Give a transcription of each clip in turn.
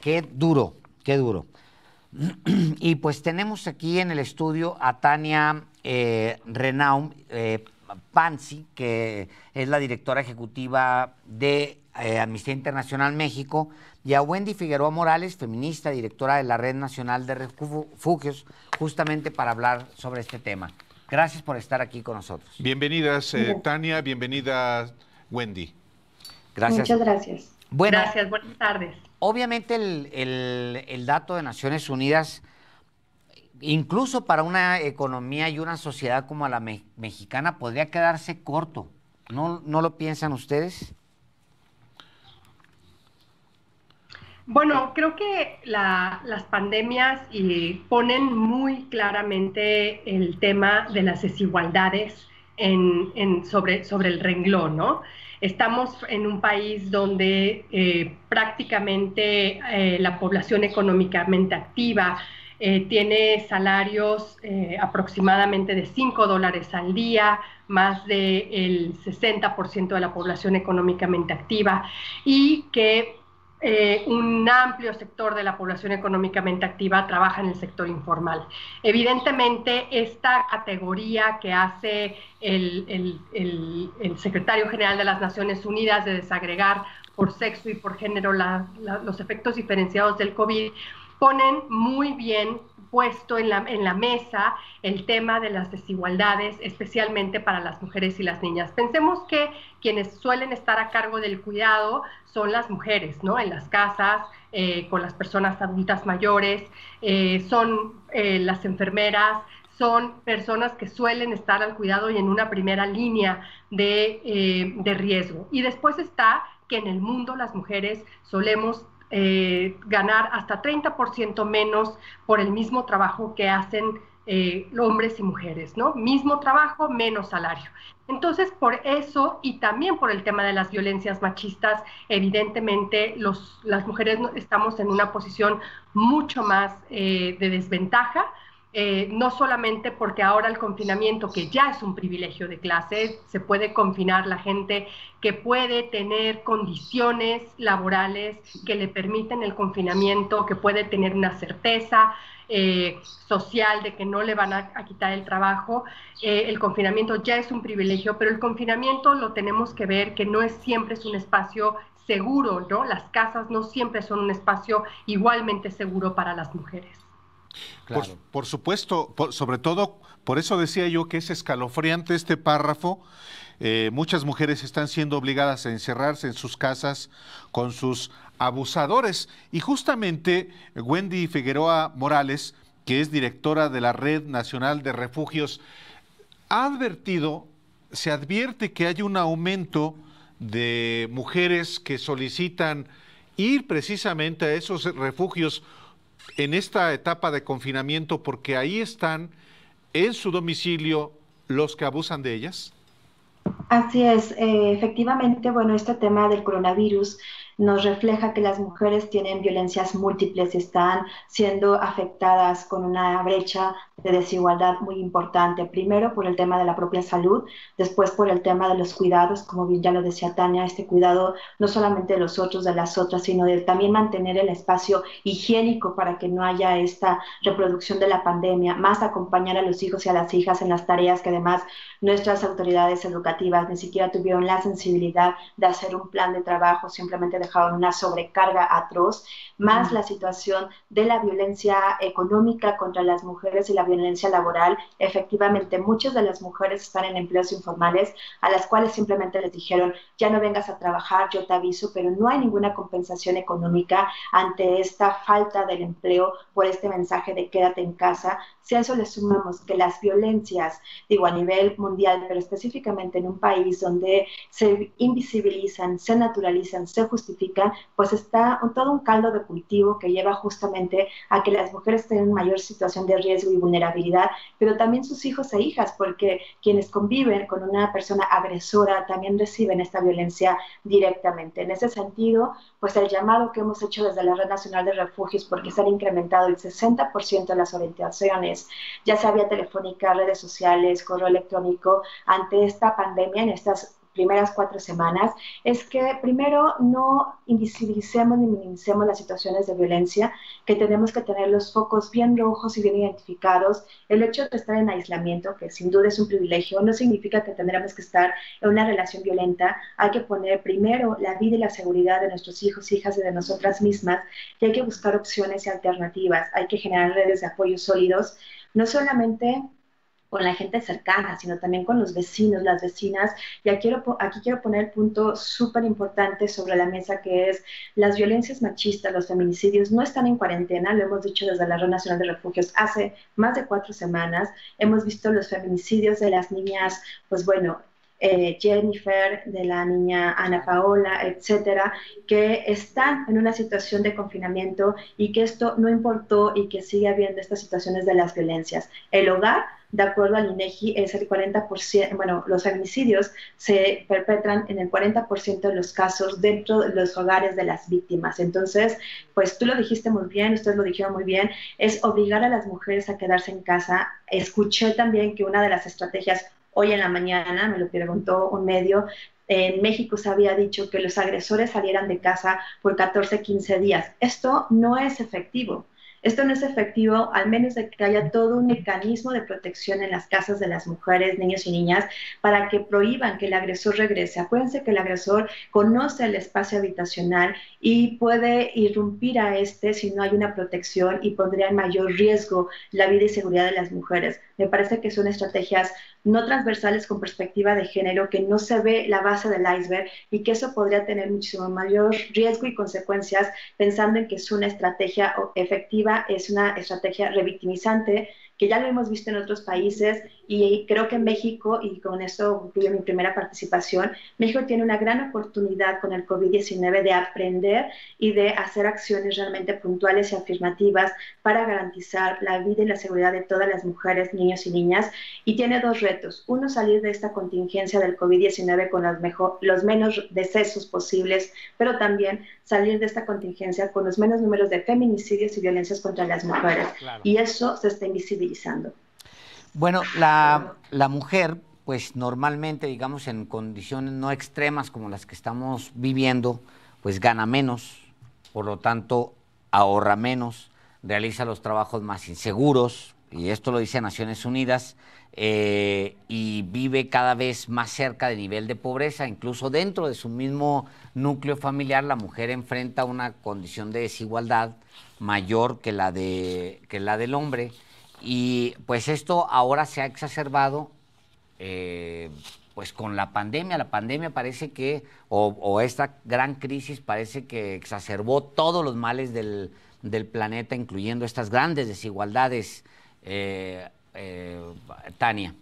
qué duro, qué duro. Y pues tenemos aquí en el estudio a Tania Renaum Panzi, que es la directora ejecutiva de Amnistía Internacional México, y a Wendy Figueroa Morales, feminista, directora de la Red Nacional de Refugios, justamente para hablar sobre este tema. Gracias por estar aquí con nosotros. Bienvenidas, Tania, bienvenida, Wendy. Gracias. Muchas gracias. Bueno, gracias, buenas tardes. Obviamente el dato de Naciones Unidas, incluso para una economía y una sociedad como la mexicana, podría quedarse corto. ¿No lo piensan ustedes? Bueno, creo que las pandemias ponen muy claramente el tema de las desigualdades sobre el renglón, ¿no? Estamos en un país donde prácticamente la población económicamente activa tiene salarios aproximadamente de $5 al día, más del 60% de la población económicamente activa, y que un amplio sector de la población económicamente activa trabaja en el sector informal. Evidentemente, esta categoría que hace el secretario general de las Naciones Unidas de desagregar por sexo y por género los efectos diferenciados del COVID, ponen muy bien puesto en la mesa el tema de las desigualdades, especialmente para las mujeres y las niñas. Pensemos que quienes suelen estar a cargo del cuidado son las mujeres, ¿no? En las casas, con las personas adultas mayores, son las enfermeras, son personas que suelen estar al cuidado y en una primera línea de riesgo. Y después está que en el mundo las mujeres solemos ganar hasta 30% menos por el mismo trabajo que hacen hombres y mujeres, ¿no? Mismo trabajo, menos salario. Entonces, por eso y también por el tema de las violencias machistas, evidentemente las mujeres estamos en una posición mucho más de desventaja, no solamente porque ahora el confinamiento, que ya es un privilegio de clase, se puede confinar la gente que puede tener condiciones laborales que le permiten el confinamiento, que puede tener una certeza social de que no le van a quitar el trabajo. El confinamiento ya es un privilegio, pero el confinamiento lo tenemos que ver que no siempre es un espacio seguro, ¿no? Las casas no siempre son un espacio igualmente seguro para las mujeres. Claro. Por supuesto, sobre todo, por eso decía yo que es escalofriante este párrafo. Muchas mujeres están siendo obligadas a encerrarse en sus casas con sus abusadores. Y justamente Wendy Figueroa Morales, que es directora de la Red Nacional de Refugios, se advierte que hay un aumento de mujeres que solicitan ir precisamente a esos refugios en esta etapa de confinamiento porque ahí están en su domicilio los que abusan de ellas. Así es, efectivamente, bueno, este tema del coronavirus nos refleja que las mujeres tienen violencias múltiples y están siendo afectadas con una brecha de desigualdad muy importante. Primero por el tema de la propia salud, después por el tema de los cuidados, como bien ya lo decía Tania, este cuidado no solamente de los otros, de las otras, sino de también mantener el espacio higiénico para que no haya esta reproducción de la pandemia, más acompañar a los hijos y a las hijas en las tareas que además nuestras autoridades educativas ni siquiera tuvieron la sensibilidad de hacer un plan de trabajo, simplemente dejaron una sobrecarga atroz, más la situación de la violencia económica contra las mujeres y la violencia laboral. Efectivamente, muchas de las mujeres están en empleos informales a las cuales simplemente les dijeron, ya no vengas a trabajar, yo te aviso, pero no hay ninguna compensación económica ante esta falta del empleo por este mensaje de quédate en casa. Si a eso le sumamos que las violencias, digo a nivel mundial, pero específicamente en un país donde se invisibilizan, se naturalizan, se justifican, pues está todo un caldo de cultivo que lleva justamente a que las mujeres tengan mayor situación de riesgo y vulnerabilidad, pero también sus hijos e hijas, porque quienes conviven con una persona agresora también reciben esta violencia directamente. En ese sentido, pues el llamado que hemos hecho desde la Red Nacional de Refugios, porque se han incrementado el 60% de las orientaciones, ya sea vía telefónica, redes sociales, correo electrónico, ante esta pandemia, en estas primeras 4 semanas es que primero no invisibilicemos ni minimicemos las situaciones de violencia, que tenemos que tener los focos bien rojos y bien identificados. El hecho de estar en aislamiento, que sin duda es un privilegio, no significa que tendremos que estar en una relación violenta. Hay que poner primero la vida y la seguridad de nuestros hijos, hijas y de nosotras mismas, y hay que buscar opciones y alternativas. Hay que generar redes de apoyo sólidos, no solamente con la gente cercana, sino también con los vecinos, las vecinas. Y aquí quiero poner el punto súper importante sobre la mesa, que es las violencias machistas, los feminicidios no están en cuarentena, lo hemos dicho desde la Red Nacional de Refugios hace más de 4 semanas. Hemos visto los feminicidios de las niñas, pues bueno, Jennifer, de la niña Ana Paola, etcétera, que están en una situación de confinamiento y que esto no importó y que sigue habiendo estas situaciones de las violencias. El hogar, de acuerdo al INEGI, es el 40%, bueno, los feminicidios se perpetran en el 40% de los casos dentro de los hogares de las víctimas. Entonces, pues tú lo dijiste muy bien, ustedes lo dijeron muy bien, es obligar a las mujeres a quedarse en casa. Escuché también que una de las estrategias, hoy en la mañana, me lo preguntó un medio, en México se había dicho que los agresores salieran de casa por 14, 15 días. Esto no es efectivo. Esto no es efectivo, al menos de que haya todo un mecanismo de protección en las casas de las mujeres, niños y niñas, para que prohíban que el agresor regrese. Acuérdense que el agresor conoce el espacio habitacional y puede irrumpir a este si no hay una protección, y pondría en mayor riesgo la vida y seguridad de las mujeres. Me parece que son estrategias no transversales con perspectiva de género, que no se ve la base del iceberg, y que eso podría tener muchísimo mayor riesgo y consecuencias, pensando en que es una estrategia efectiva, es una estrategia revictimizante, que ya lo hemos visto en otros países. Y creo que México, y con esto concluyo mi primera participación, México tiene una gran oportunidad con el COVID-19 de aprender y de hacer acciones realmente puntuales y afirmativas para garantizar la vida y la seguridad de todas las mujeres, niños y niñas. Y tiene 2 retos. Uno, salir de esta contingencia del COVID-19 con los menos decesos posibles, pero también salir de esta contingencia con los menos números de feminicidios y violencias contra las mujeres. Claro. Y eso se está invisibilizando. Bueno, la mujer, pues normalmente, digamos, en condiciones no extremas como las que estamos viviendo, pues gana menos, por lo tanto ahorra menos, realiza los trabajos más inseguros, y esto lo dice Naciones Unidas, y vive cada vez más cerca del nivel de pobreza. Incluso dentro de su mismo núcleo familiar, la mujer enfrenta una condición de desigualdad mayor que la del hombre. Y pues esto ahora se ha exacerbado pues con la pandemia. La pandemia parece que, o esta gran crisis parece que exacerbó todos los males del planeta, incluyendo estas grandes desigualdades, Tania.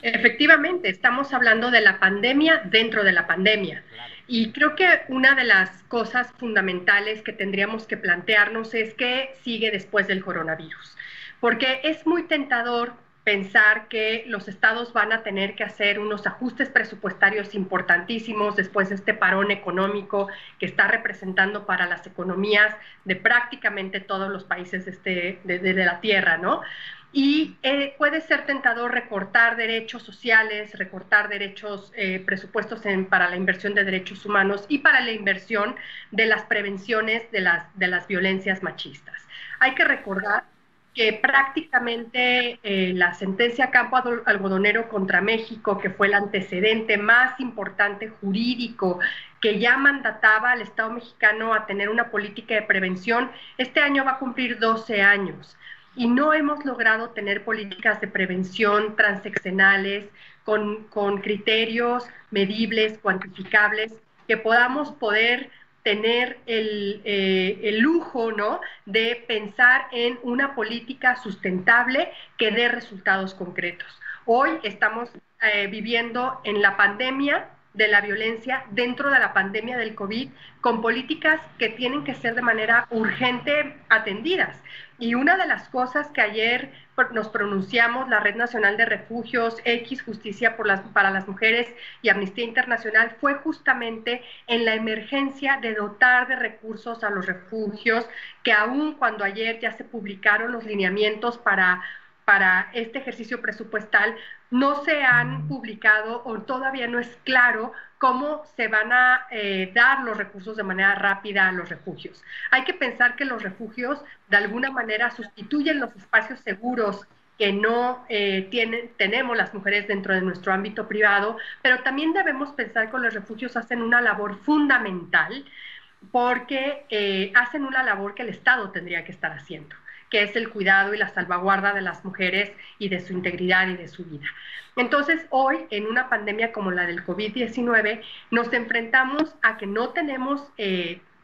Efectivamente, estamos hablando de la pandemia dentro de la pandemia. Claro. Y creo que una de las cosas fundamentales que tendríamos que plantearnos es qué sigue después del coronavirus. Porque es muy tentador pensar que los estados van a tener que hacer unos ajustes presupuestarios importantísimos después de este parón económico que está representando para las economías de prácticamente todos los países de la Tierra, ¿no? Y puede ser tentador recortar derechos sociales, recortar derechos, presupuestos para la inversión de derechos humanos y para la inversión de las prevenciones de las violencias machistas. Hay que recordar que prácticamente la sentencia Campo Algodonero contra México, que fue el antecedente más importante jurídico que ya mandataba al Estado mexicano a tener una política de prevención, este año va a cumplir 12 años. Y no hemos logrado tener políticas de prevención transeccionales con criterios medibles, cuantificables, que podamos tener el lujo, ¿no?, de pensar en una política sustentable que dé resultados concretos. Hoy estamos viviendo en la pandemia de la violencia, dentro de la pandemia del COVID, con políticas que tienen que ser de manera urgente atendidas. Y una de las cosas que ayer nos pronunciamos, la Red Nacional de Refugios, X Justicia para las Mujeres y Amnistía Internacional, fue justamente en la emergencia de dotar de recursos a los refugios, que aún cuando ayer ya se publicaron los lineamientos para este ejercicio presupuestal, no se han publicado o todavía no es claro cómo se van a dar los recursos de manera rápida a los refugios. Hay que pensar que los refugios de alguna manera sustituyen los espacios seguros que no tenemos las mujeres dentro de nuestro ámbito privado, pero también debemos pensar que los refugios hacen una labor fundamental porque hacen una labor que el Estado tendría que estar haciendo, que es el cuidado y la salvaguarda de las mujeres y de su integridad y de su vida. Entonces, hoy, en una pandemia como la del COVID-19, nos enfrentamos a que no tenemos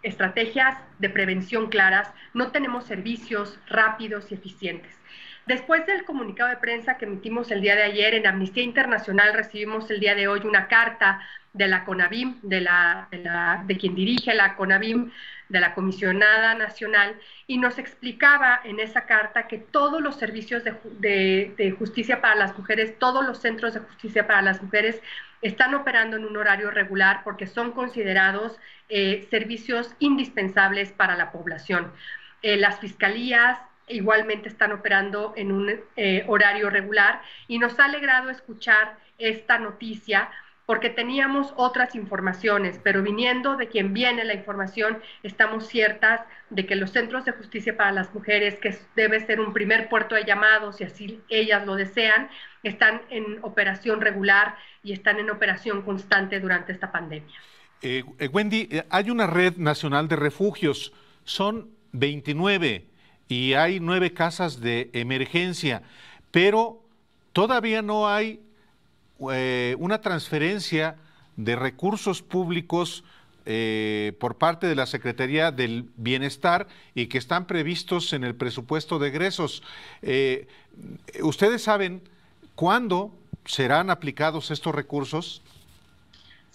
estrategias de prevención claras, no tenemos servicios rápidos y eficientes. Después del comunicado de prensa que emitimos el día de ayer, en Amnistía Internacional recibimos el día de hoy una carta de la CONAVIM, de quien dirige la CONAVIM, de la Comisionada Nacional, y nos explicaba en esa carta que todos los servicios de justicia para las mujeres, todos los centros de justicia para las mujeres están operando en un horario regular porque son considerados servicios indispensables para la población. Las fiscalías igualmente están operando en un horario regular y nos ha alegrado escuchar esta noticia porque teníamos otras informaciones, pero viniendo de quien viene la información, estamos ciertas de que los centros de justicia para las mujeres, que debe ser un primer puerto de llamados, si así ellas lo desean, están en operación regular y están en operación constante durante esta pandemia. Wendy, hay una red nacional de refugios, son 29 y hay 9 casas de emergencia, pero todavía no hay una transferencia de recursos públicos por parte de la Secretaría del Bienestar y que están previstos en el presupuesto de egresos. ¿Ustedes saben cuándo serán aplicados estos recursos?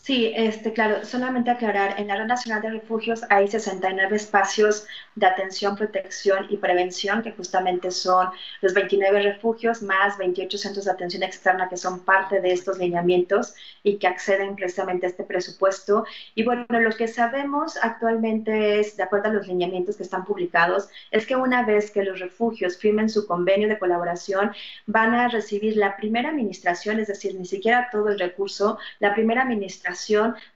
Sí, claro, solamente aclarar, en la Red Nacional de Refugios hay 69 espacios de atención, protección y prevención, que justamente son los 29 refugios más 28 centros de atención externa que son parte de estos lineamientos y que acceden precisamente a este presupuesto. Y bueno, lo que sabemos actualmente es, de acuerdo a los lineamientos que están publicados, es que una vez que los refugios firmen su convenio de colaboración, van a recibir la primera administración, es decir, ni siquiera todo el recurso, la primera administración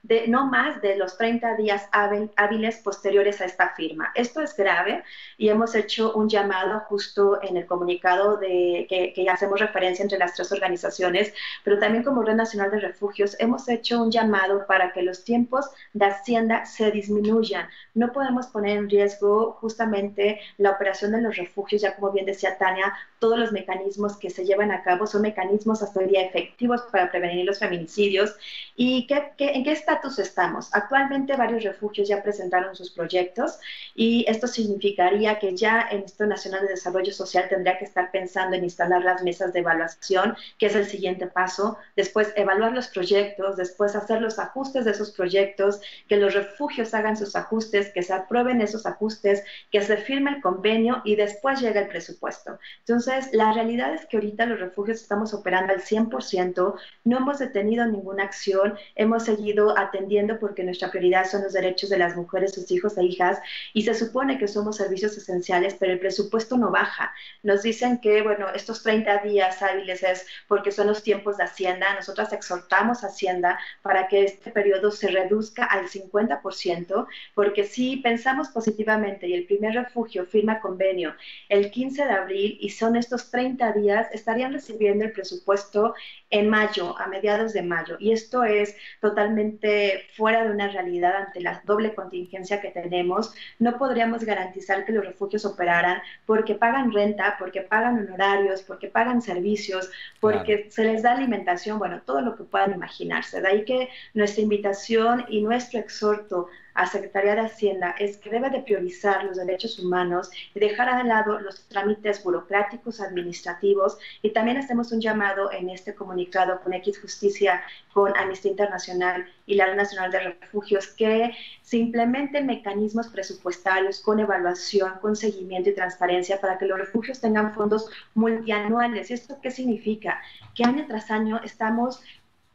de no más de los 30 días hábiles posteriores a esta firma. Esto es grave y hemos hecho un llamado justo en el comunicado que hacemos referencia entre las 3 organizaciones, pero también como Red Nacional de Refugios hemos hecho un llamado para que los tiempos de Hacienda se disminuyan. No podemos poner en riesgo justamente la operación de los refugios, ya como bien decía Tania, todos los mecanismos que se llevan a cabo son mecanismos hasta hoy día efectivos para prevenir los feminicidios. ¿Y en qué estatus estamos? Actualmente varios refugios ya presentaron sus proyectos y esto significaría que ya el Instituto Nacional de Desarrollo Social tendría que estar pensando en instalar las mesas de evaluación, que es el siguiente paso, después evaluar los proyectos, después hacer los ajustes de esos proyectos, que los refugios hagan sus ajustes, que se aprueben esos ajustes, que se firme el convenio y después llega el presupuesto. Entonces, la realidad es que ahorita los refugios estamos operando al 100%, no hemos detenido ninguna acción, hemos seguido atendiendo porque nuestra prioridad son los derechos de las mujeres, sus hijos e hijas, y se supone que somos servicios esenciales, pero el presupuesto no baja. Nos dicen que, bueno, estos 30 días hábiles es porque son los tiempos de Hacienda. Nosotras exhortamos a Hacienda para que este periodo se reduzca al 50%, porque si pensamos positivamente y el primer refugio firma convenio el 15 de abril y son estos 30 días, estarían recibiendo el presupuesto en mayo, a mediados de mayo, y esto es totalmente fuera de una realidad ante la doble contingencia que tenemos. No podríamos garantizar que los refugios operaran porque pagan renta, porque pagan honorarios, porque pagan servicios, porque claro, se les da alimentación, bueno, todo lo que puedan imaginarse. De ahí que nuestra invitación y nuestro exhorto a Secretaría de Hacienda es que debe de priorizar los derechos humanos y dejar a lado los trámites burocráticos, administrativos, y también hacemos un llamado en este comunicado con X Justicia, con Amnistía Internacional y la Red Nacional de Refugios, que se implementen mecanismos presupuestarios con evaluación, con seguimiento y transparencia para que los refugios tengan fondos multianuales. ¿Y esto qué significa? Que año tras año estamos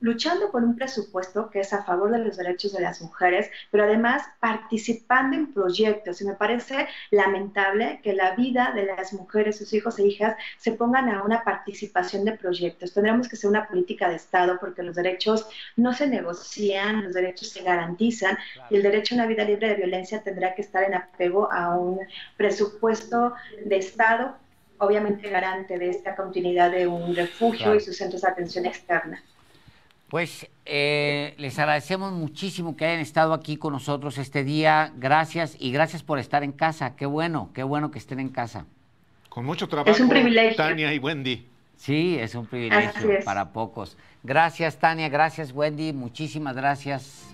luchando por un presupuesto que es a favor de los derechos de las mujeres, pero además participando en proyectos. Y me parece lamentable que la vida de las mujeres, sus hijos e hijas, se pongan a una participación de proyectos. Tendremos que hacer una política de Estado porque los derechos no se negocian, los derechos se garantizan, y el derecho a una vida libre de violencia tendrá que estar en apego a un presupuesto de Estado, obviamente garante de esta continuidad de un refugio y sus centros de atención externa. Pues les agradecemos muchísimo que hayan estado aquí con nosotros este día. Gracias y gracias por estar en casa. Qué bueno que estén en casa. Con mucho trabajo, es un privilegio. Tania y Wendy. Sí, es un privilegio para pocos. Gracias, Tania. Gracias, Wendy. Muchísimas gracias.